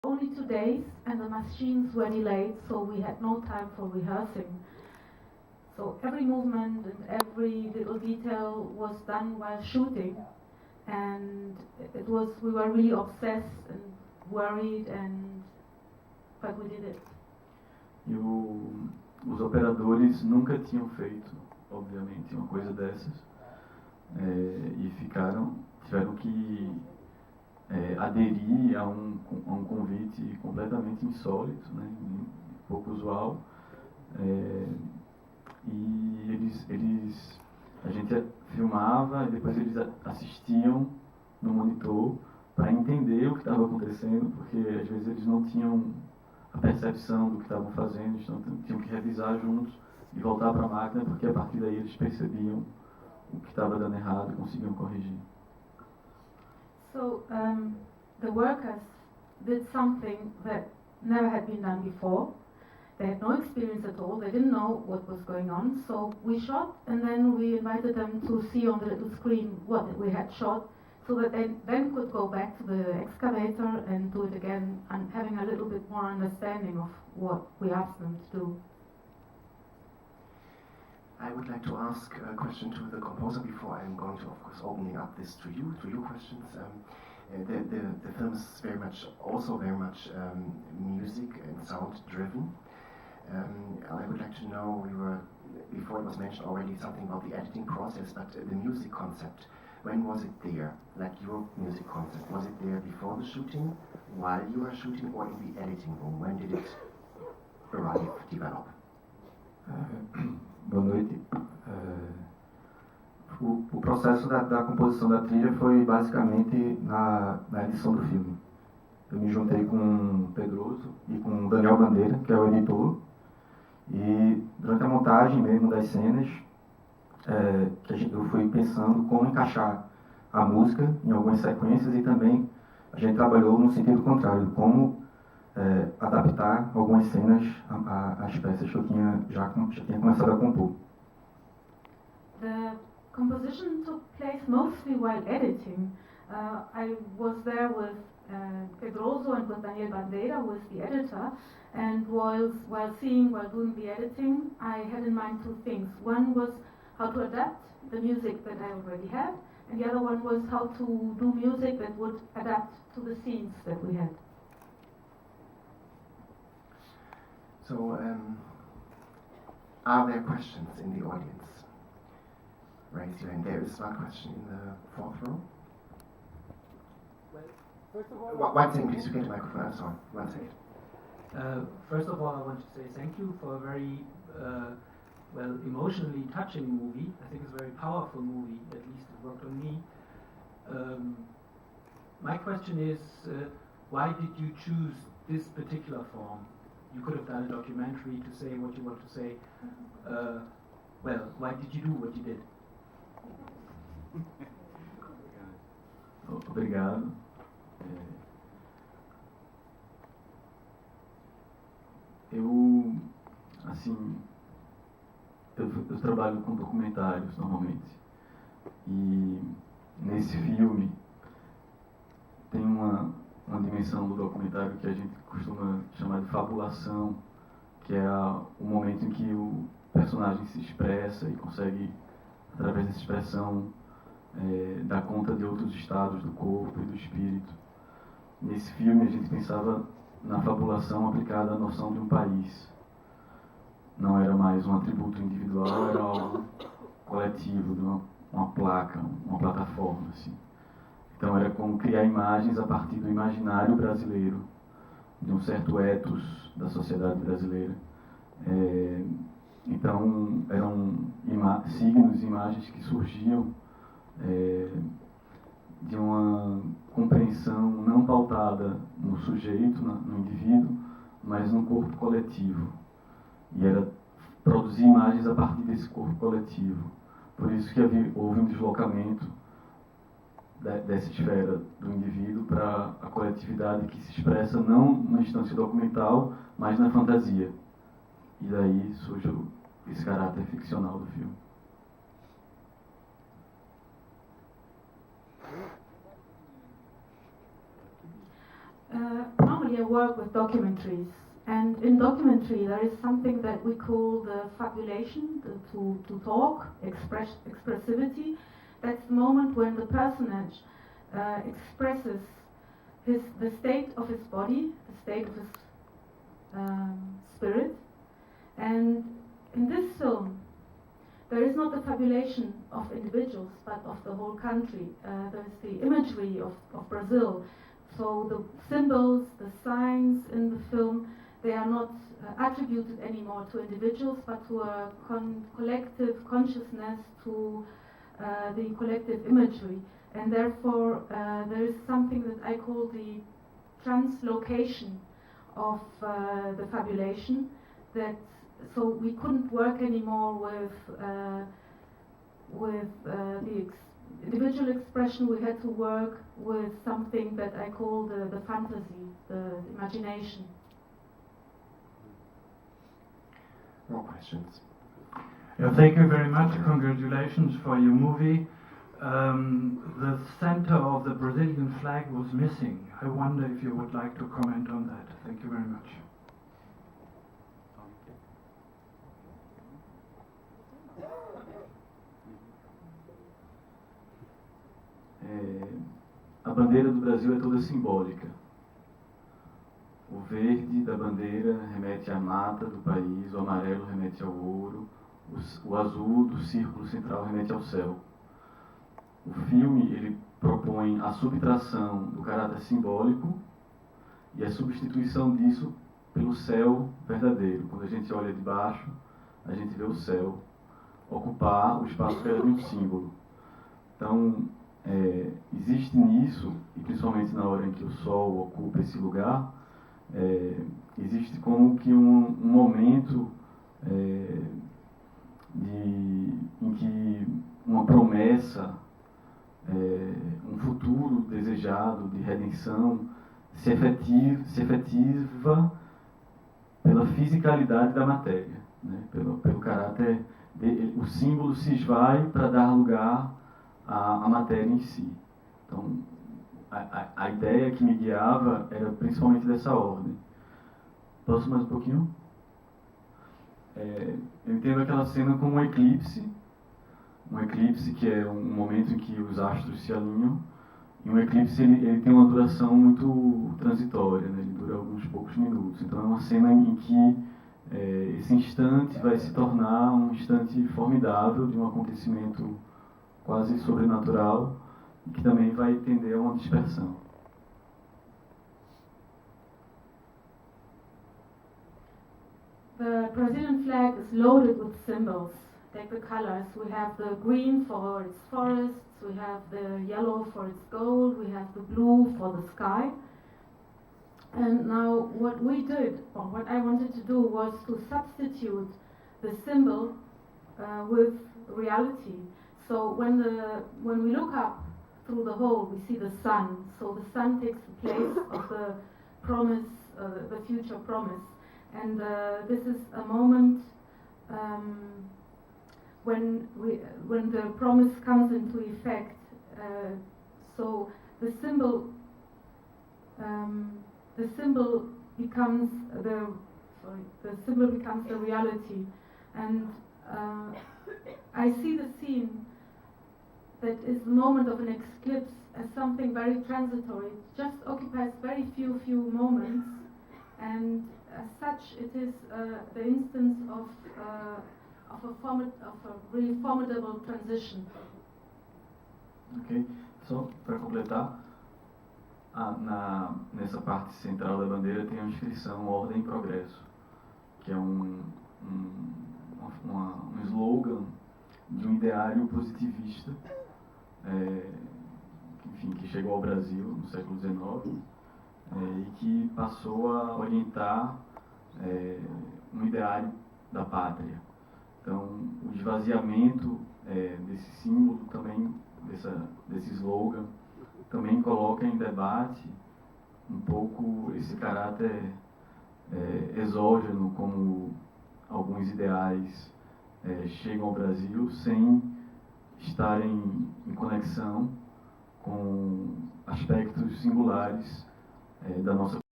only 2 days, and the machines were delayed, so we had no time for rehearsing. So every movement and every little detail was done while shooting, and we were really obsessed and worried, but we did it. E os operadores nunca tinham feito, obviamente, uma coisa dessas, e tiveram que aderir a um convite completamente insólito, né, pouco usual, e a gente filmava e depois eles assistiam no monitor para entender o que estava acontecendo, porque às vezes eles não tinham a percepção do que estavam fazendo, então tinham que revisar juntos e voltar para a máquina, porque a partir daí eles percebiam o que estava dando errado e conseguiam corrigir. So the workers did something that never had been done before. They had no experience at all. They didn't know what was going on. So we shot, and then we invited them to see on the little screen what we had shot, so that they then could go back to the excavator and do it again, and having a little bit more understanding of what we asked them to do. I would like to ask a question to the composer before I'm going to, of course, opening up this to your questions. The film is very much music and sound driven. I would like to know, before it was mentioned already, something about the editing process, but the music concept, when was it there? Like your music concept, was it there before the shooting, while you were shooting, or in the editing room? When did it develop? Boa noite. O processo da composição da trilha foi basicamente na edição do filme. Eu me juntei com o Pedroso e com o Daniel Bandeira, que é o editor, e durante a montagem mesmo das cenas, eu fui pensando como encaixar a música em algumas sequências, e também a gente trabalhou no sentido contrário, como adaptar algumas cenas às peças que eu já tinha começado a compor. The composition took place mostly while editing. I was there with Pedroso and with Daniel Bandeira, who is the editor, and while doing the editing, I had in mind two things. One was how to adapt the music that I already had, and the other one was how to do music that would adapt to the scenes that we had. So, are there questions in the audience? Raise your hand. There is one question in the fourth row. Well, first of all, one second, please. You get a microphone. I'm sorry. One second. First of all, I want to say thank you for a very emotionally touching movie. I think it's a very powerful movie. At least it worked on me. My question is, why did you choose this particular form? You could have done a documentary to say what you want to say. Why did you do what you did? Obrigado. Eu trabalho com documentários normalmente, e nesse filme tem uma dimensão do documentário que a gente costuma chamar de fabulação, que é o momento em que o personagem se expressa e consegue, através dessa expressão, dar conta de outros estados do corpo e do espírito. Nesse filme a gente pensava na fabulação aplicada à noção de um país. Não era mais um atributo individual, era algo coletivo, de uma placa, uma plataforma, assim. Então era como criar imagens a partir do imaginário brasileiro, de um certo ethos da sociedade brasileira. Então eram signos e imagens que surgiam de uma compreensão não pautada no sujeito, no indivíduo, mas no corpo coletivo. E era produzir imagens a partir desse corpo coletivo. Por isso que houve um deslocamento dessa esfera do indivíduo para a coletividade, que se expressa não na instância documental, mas na fantasia. E daí surge esse caráter ficcional do filme. Normally normally I work with documentaries, and in documentary there is something that we call the fabulation, to talk, expressivity. That's the moment when the personage expresses the state of his body, the state of his spirit. And in this film, there is not the fabulation of individuals, but of the whole country. There's the imagery of Brazil. So the symbols, the signs in the film, they are not attributed anymore to individuals, but to a collective consciousness, to the collective imagery. And therefore, there is something that I call the translocation of the fabulation, that so we couldn't work anymore with the individual expression. We had to work with something that I call the fantasy, the imagination. More questions? Yeah, thank you very much. Congratulations for your movie. The center of the Brazilian flag was missing. I wonder if you would like to comment on that. Thank you very much. A bandeira do Brasil é toda simbólica. O verde da bandeira remete à mata do país, o amarelo remete ao ouro, o azul do círculo central remete ao céu. O filme ele propõe a subtração do caráter simbólico e a substituição disso pelo céu verdadeiro. Quando a gente olha de baixo, a gente vê o céu ocupar o espaço que era de um símbolo. Então, existe nisso, e principalmente na hora em que o sol ocupa esse lugar, existe como que um momento em que uma promessa, um futuro desejado de redenção se efetiva pela fisicalidade da matéria, né? pelo caráter o símbolo se esvai para dar lugar à matéria em si. Então, a ideia que me guiava era principalmente dessa ordem. Posso mais um pouquinho? Eu entendo aquela cena como um eclipse que é um momento em que os astros se alinham, e um eclipse ele tem uma duração muito transitória, né? Ele dura alguns poucos minutos. Então é uma cena em que esse instante vai se tornar um instante formidável de um acontecimento quase sobrenatural, e que também vai tender a uma dispersão. The Brazilian flag is loaded with symbols. Take the colors. We have the green for its forests, we have the yellow for its gold, we have the blue for the sky. And now what we did, or what I wanted to do, was to substitute the symbol with reality. So when we look up through the hole, we see the sun. So the sun takes the place of the promise, the future promise. And this is a moment when the promise comes into effect. So the symbol becomes the reality. And I see the scene that is the moment of an eclipse as something very transitory. It just occupies very few moments, and as such it is the instance of a really formidable transition. Ok? Só para completar, nessa parte central da bandeira tem a inscrição Ordem e Progresso, que é um slogan de um ideário positivista, que chegou ao Brasil no século XIX e que passou a orientar um ideário da pátria. Então, o esvaziamento desse símbolo também, desse slogan, também coloca em debate um pouco esse caráter exógeno, como alguns ideais chegam ao Brasil sem estarem em conexão com aspectos singulares da nossa